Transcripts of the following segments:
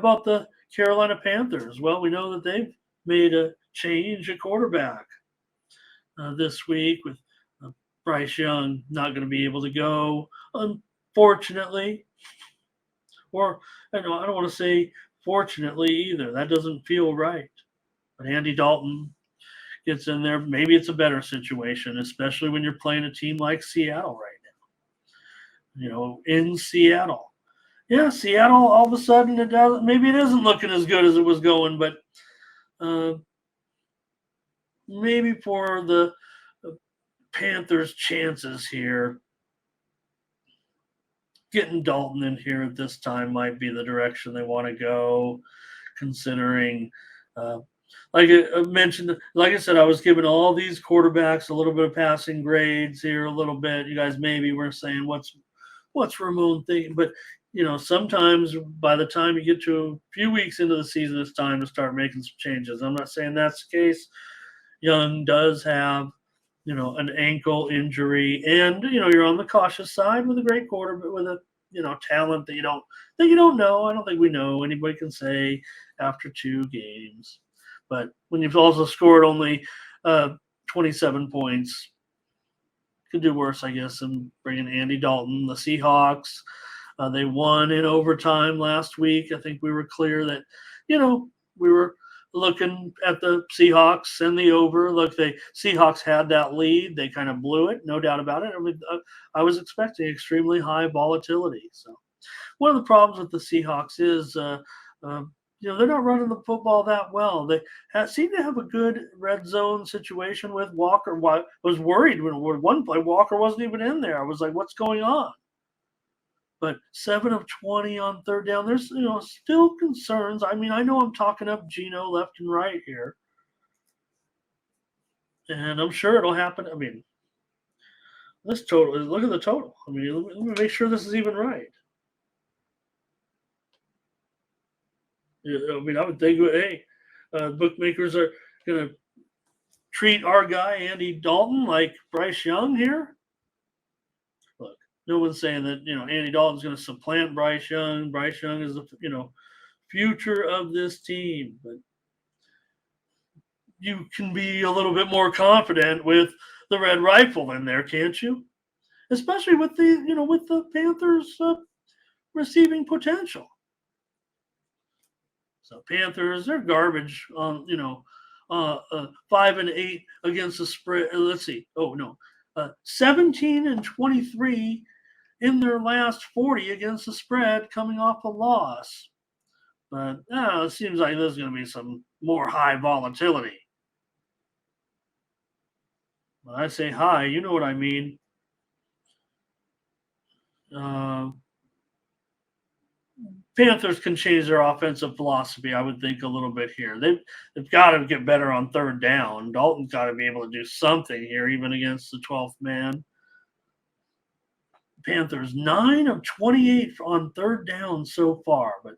about the Carolina Panthers? Well, we know that they've made a change at quarterback this week with uh, Bryce Young not going to be able to go, unfortunately. Or I don't want to say fortunately either. That doesn't feel right. But Andy Dalton gets in there. Maybe it's a better situation, especially when you're playing a team like Seattle right now. In Seattle. Yeah, Seattle all of a sudden it doesn't. Maybe it isn't looking as good as it was going, but uh, maybe for the Panthers' chances here, getting Dalton in here at this time might be the direction they want to go, considering, uh, like I mentioned, like I said, I was giving all these quarterbacks a little bit of passing grades here, a little bit. You guys maybe were saying, what's Ramon thinking? But sometimes by the time you get to a few weeks into the season, it's time to start making some changes. I'm not saying that's the case. Young does have an ankle injury, and you're on the cautious side with a great quarterback with a talent that you don't know. I don't think we know. Anybody can say after 2 games, but when you've also scored only 27 points, could do worse, I guess, than bringing Andy Dalton. The Seahawks, they won in overtime last week. I think we were clear that we were looking at the Seahawks and the over. Look, the Seahawks had that lead. They kind of blew it, no doubt about it. I was expecting extremely high volatility. So one of the problems with the Seahawks is, they're not running the football that well. They seem to have a good red zone situation with Walker. I was worried when one play Walker wasn't even in there. I was like, what's going on? But 7 of 20 on third down, there's still concerns. I mean, I know I'm talking up Geno left and right here, and I'm sure it'll happen. I mean, this total. Look at the total. I mean, let me make sure this is even right. I mean, I would think, hey, bookmakers are going to treat our guy Andy Dalton like Bryce Young here. Look, no one's saying that Andy Dalton's going to supplant Bryce Young. Bryce Young is the future of this team, but you can be a little bit more confident with the red rifle in there, can't you? Especially with the Panthers receiving potential. So Panthers, they're garbage on 5-8 against the spread. Let's see. Oh no, 17-23 in their last 40 against the spread, coming off a loss. But it seems like there's going to be some more high volatility. When I say high, you know what I mean. Panthers can change their offensive philosophy, I would think, a little bit here. They've got to get better on third down. Dalton's got to be able to do something here, even against the 12th man. Panthers 9 of 28 on third down so far, but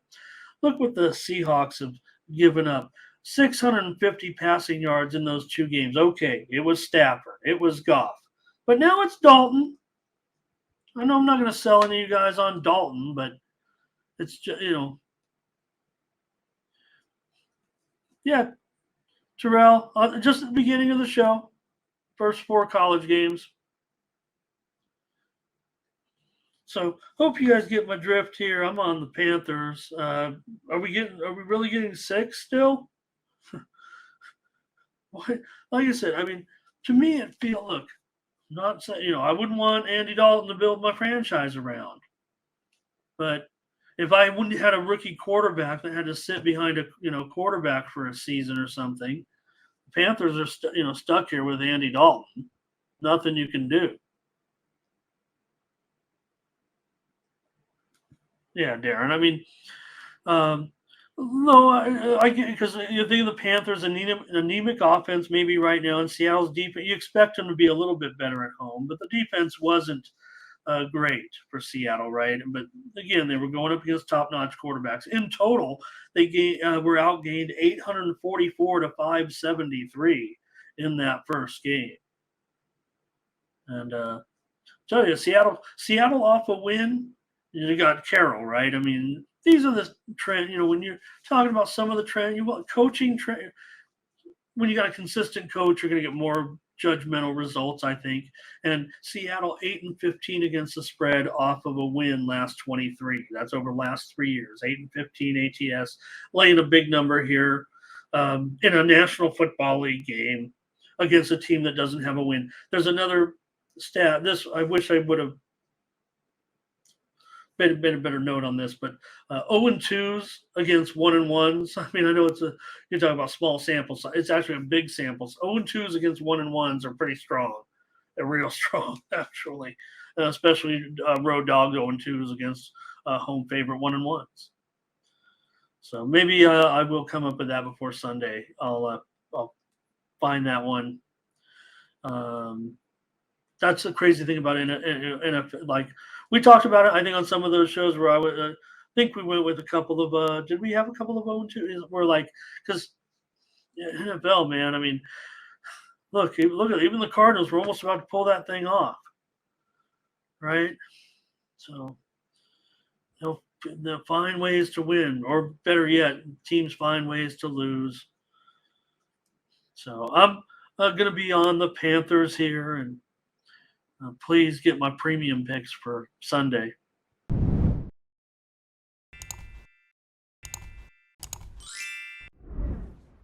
look what the Seahawks have given up. 650 passing yards in those 2 games. Okay, it was Stafford, it was Goff, but now it's Dalton. I know I'm not going to sell any of you guys on Dalton, but it's just, yeah, Terrell, just at the beginning of the show, first 4 college games. So hope you guys get my drift here. I'm on the Panthers. Are we really getting 6 still? Like I said, I mean, to me it feels, look, not saying, I wouldn't want Andy Dalton to build my franchise around. But if I wouldn't had a rookie quarterback that had to sit behind a quarterback for a season or something, the Panthers are stuck here with Andy Dalton. Nothing you can do. Yeah, Darren. I mean, no, I get, because you think of the Panthers, anemic offense maybe right now, and Seattle's defense. You expect them to be a little bit better at home, but the defense wasn't great for Seattle, right? But again, they were going up against top-notch quarterbacks. In total, they were outgained 844 to 573 in that first game. And tell you, Seattle off a win. You got Carroll, right? I mean, these are the trend. When you're talking about some of the trend, you want coaching trend. When you got a consistent coach, you're going to get more judgmental results, I think. And Seattle 8-15 against the spread off of a win last 23. That's over the last 3 years. 8-15 ATS, laying a big number here in a National Football League game against a team that doesn't have a win. There's another stat. This I wish I would have made a better note on this, but 0-2s against 1-1s. I mean, I know you're talking about small samples. It's actually a big samples. 0-2s against 1-1s are pretty strong. They're real strong, actually, especially road dog 0-2s against home favorite 1-1s. So maybe I will come up with that before Sunday. I'll find that one. That's the crazy thing about NFL. Like we talked about it, I think on some of those shows where I think we went with a couple of. Did we have a couple of 0-2? We're like, because NFL, man. I mean, look at even the Cardinals were almost about to pull that thing off, right? So they'll find ways to win, or better yet, teams find ways to lose. So I'm going to be on the Panthers here, and please get my premium picks for Sunday.